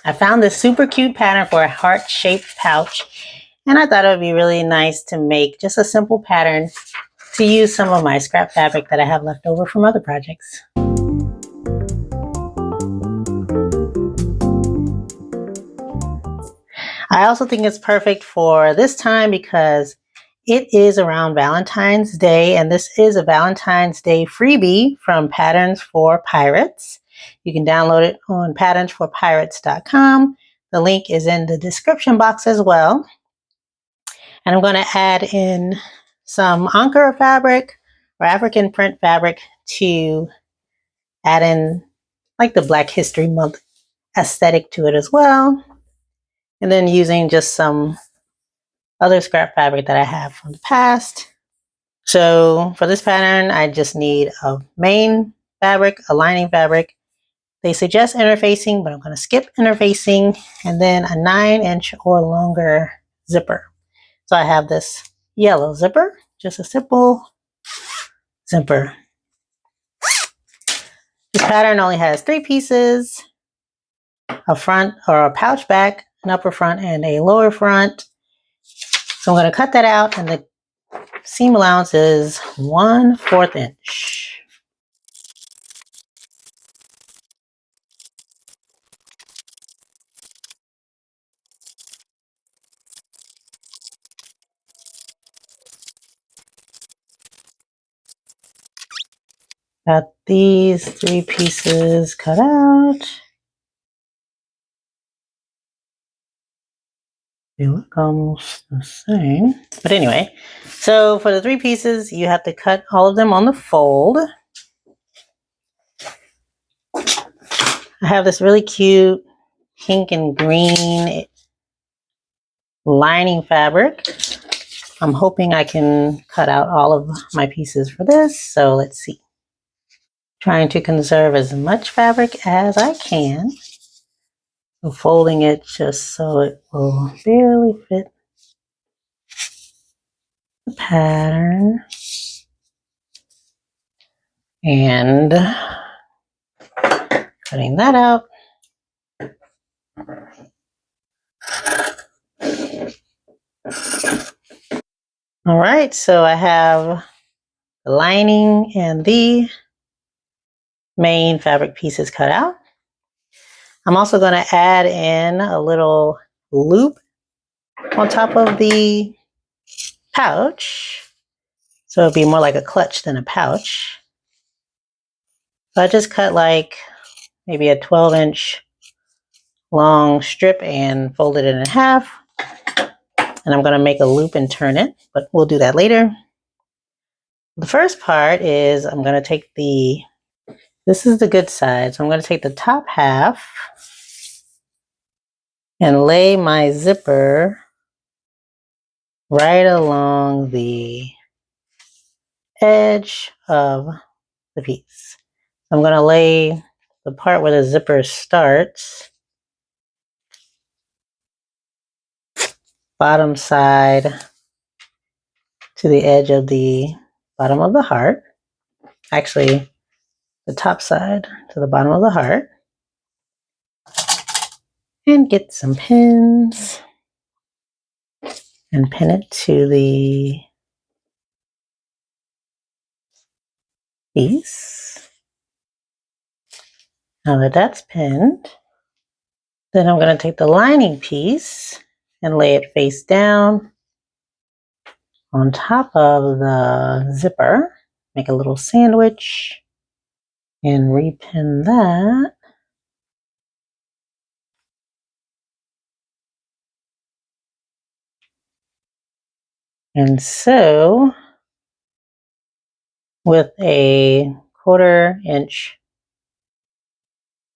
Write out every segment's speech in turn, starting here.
I found this super cute pattern for a heart-shaped pouch, and I thought it would be really nice to make just a simple pattern to use some of my scrap fabric that I have left over from other projects. I also think it's perfect for this time because it is around Valentine's Day, and this is a Valentine's Day freebie from Patterns for Pirates. You can download it on patternsforpirates.com. The link is in the description box as well. And I'm going to add in some Ankara fabric or African print fabric to add in like the Black History Month aesthetic to it as well. And then using just some other scrap fabric that I have from the past. So for this pattern, I just need a main fabric, a lining fabric. They suggest interfacing, but I'm going to skip interfacing, and then a 9-inch or longer zipper. So I have this yellow zipper, just a simple zipper. This pattern only has 3 pieces, a front or a pouch back, an upper front, and a lower front. So I'm going to cut that out, and the seam allowance is 1/4 inch. Got these 3 pieces cut out. They look almost the same. But anyway, so for the 3 pieces, you have to cut all of them on the fold. I have this really cute pink and green lining fabric. I'm hoping I can cut out all of my pieces for this. So let's see. Trying to conserve as much fabric as I can. So folding it just so it will barely fit the pattern. And cutting that out. All right, so I have the lining and the main fabric pieces cut out. I'm also going to add in a little loop on top of the pouch. So it'll be more like a clutch than a pouch. So I just cut like maybe a 12-inch long strip and folded it in half. And I'm going to make a loop and turn it, but we'll do that later. The first part is I'm going to take this is the good side. So I'm going to take the top half and lay my zipper right along the edge of the piece. I'm going to lay the part where the zipper starts, bottom side to the edge of the bottom of the heart. Actually, the top side to the bottom of the heart. And get some pins and pin it to the piece. Now that that's pinned, then I'm going to take the lining piece and lay it face down on top of the zipper. Make a little sandwich and repin that. And so with a 1/4 inch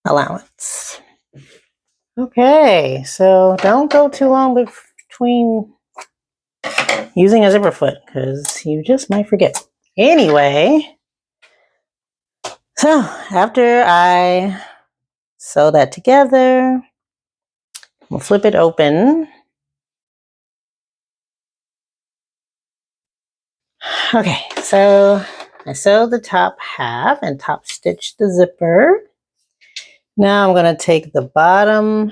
allowance. Okay, so don't go too long between using a zipper foot because you just might forget. Anyway, so after I sew that together, we'll flip it open. Okay, so I sewed the top half and top stitched the zipper. Now I'm going to take the bottom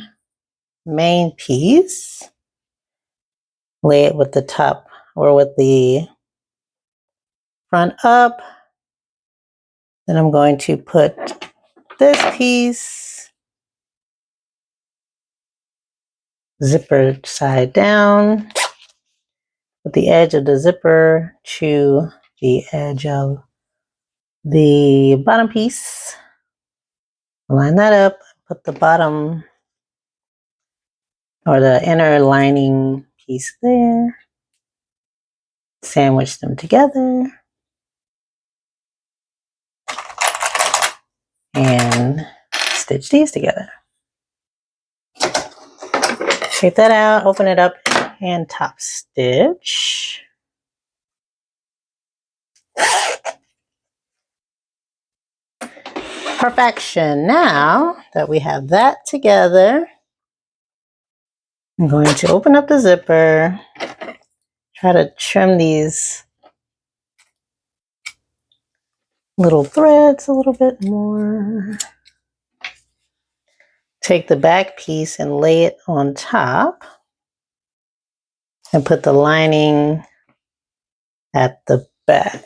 main piece, lay it with the top or with the front up. Then I'm going to put this piece zipper side down, with the edge of the zipper to the edge of the bottom piece. Line that up, put the bottom or the inner lining piece there, sandwich them together, and stitch these together. Take that out, open it up, and top stitch. Perfection. Now that we have that together, I'm going to open up the zipper, try to trim these little threads a little bit more. Take the back piece and lay it on top and put the lining at the back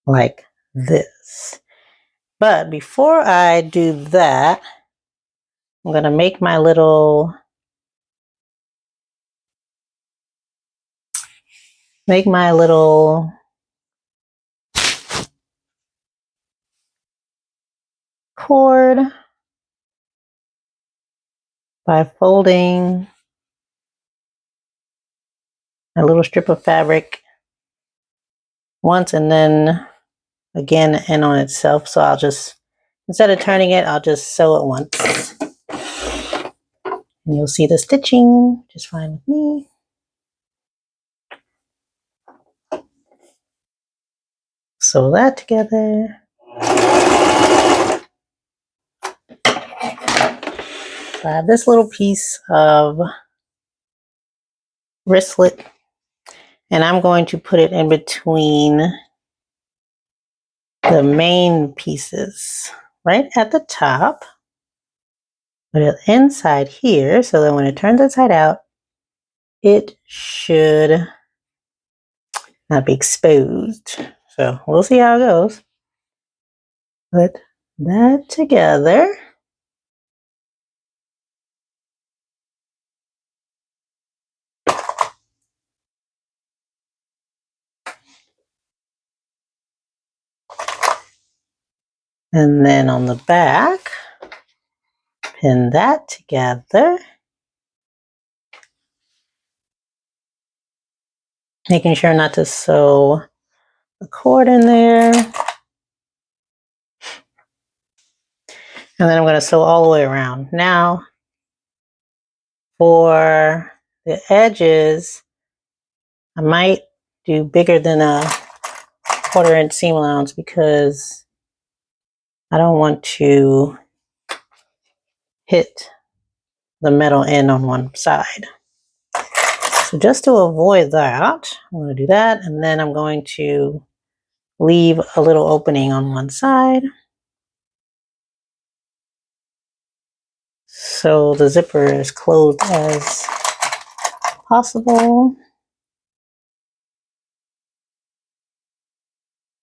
like this. But before I do that, I'm going to make my little cord by folding a little strip of fabric once and then again in on itself. So I'll just, instead of turning it, I'll just sew it once. And you'll see the stitching just fine with me. Sew that together. So I have this little piece of wristlet, and I'm going to put it in between the main pieces right at the top. Put it inside here so that when it turns inside out, it should not be exposed. So we'll see how it goes. Put that together. And then on the back, pin that together. Making sure not to sew the cord in there. And then I'm going to sew all the way around. Now, for the edges, I might do bigger than a 1/4 inch seam allowance because I don't want to hit the metal end on one side. So just to avoid that, I'm going to do that, and then I'm going to leave a little opening on one side so the zipper is closed as possible.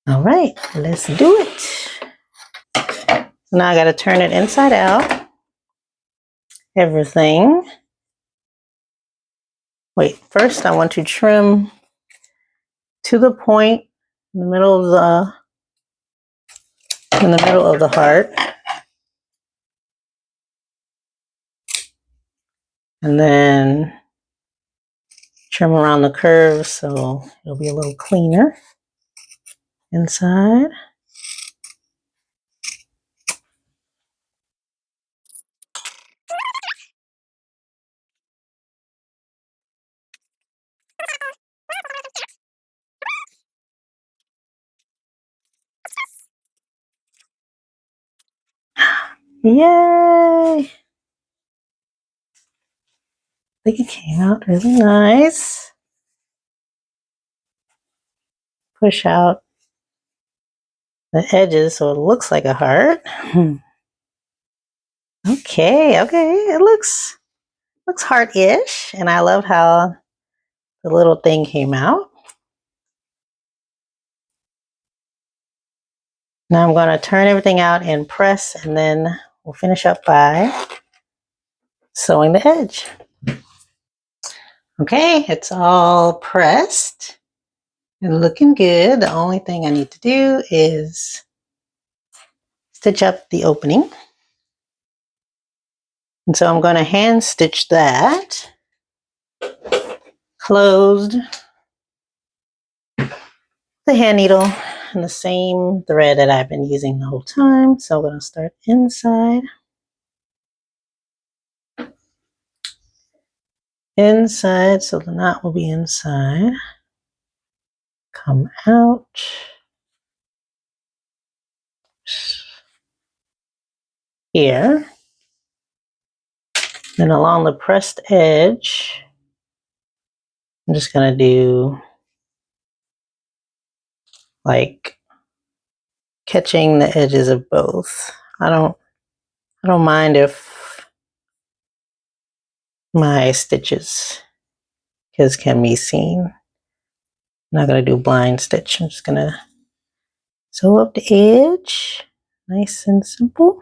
All right, let's do it. So now I got to turn it inside out. Everything. Wait, first I want to trim to the point in the middle of the heart. And then trim around the curves so it'll be a little cleaner inside. Yay! I think it came out really nice. Push out the edges so it looks like a heart. Okay, it looks heart-ish, and I love how the little thing came out. Now I'm going to turn everything out and press, and then we'll finish up by sewing the edge. Okay, it's all pressed and looking good. The only thing I need to do is stitch up the opening. And so I'm going to hand stitch that closed the hand needle and the same thread that I've been using the whole time. So I'm going to start inside. Inside, so the knot will be inside. Come out. Here. Then along the pressed edge, I'm just going to do like catching the edges of both. I don't mind if my stitches can be seen. I'm not going to do blind stitch. I'm just going to sew up the edge, nice and simple.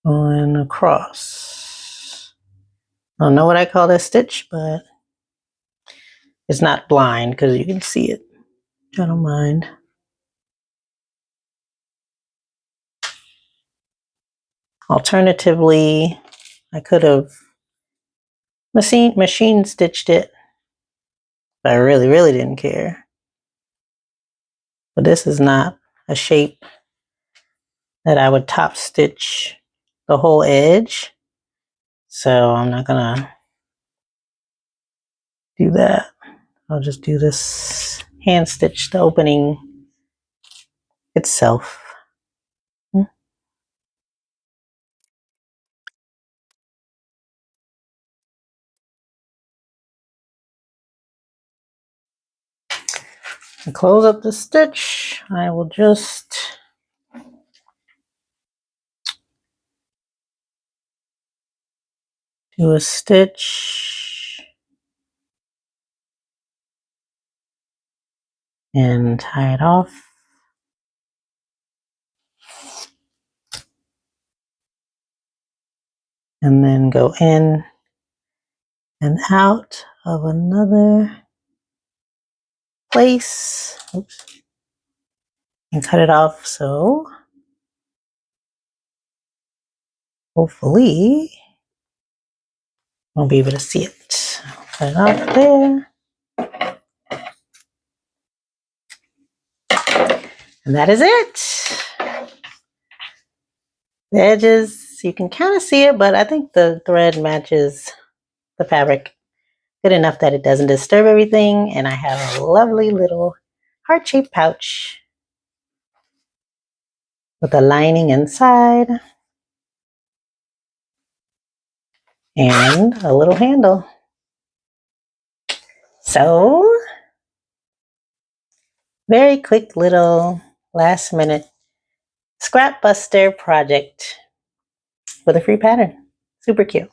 Going across. I don't know what I call this stitch, but it's not blind because you can see it. I don't mind. Alternatively, I could have machine stitched it, but I really didn't care. But this is not a shape that I would top stitch the whole edge, so I'm not gonna do that. I'll just do this hand stitch the opening itself. And close up the stitch. I will just do a stitch and tie it off. And then go in and out of another place. Oops. And cut it off, so hopefully won't be able to see it. Cut it off there. And that is it. The edges, you can kind of see it, but I think the thread matches the fabric good enough that it doesn't disturb everything. And I have a lovely little heart-shaped pouch with a lining inside and a little handle. So, very quick little last minute scrap buster project with a free pattern. Super cute.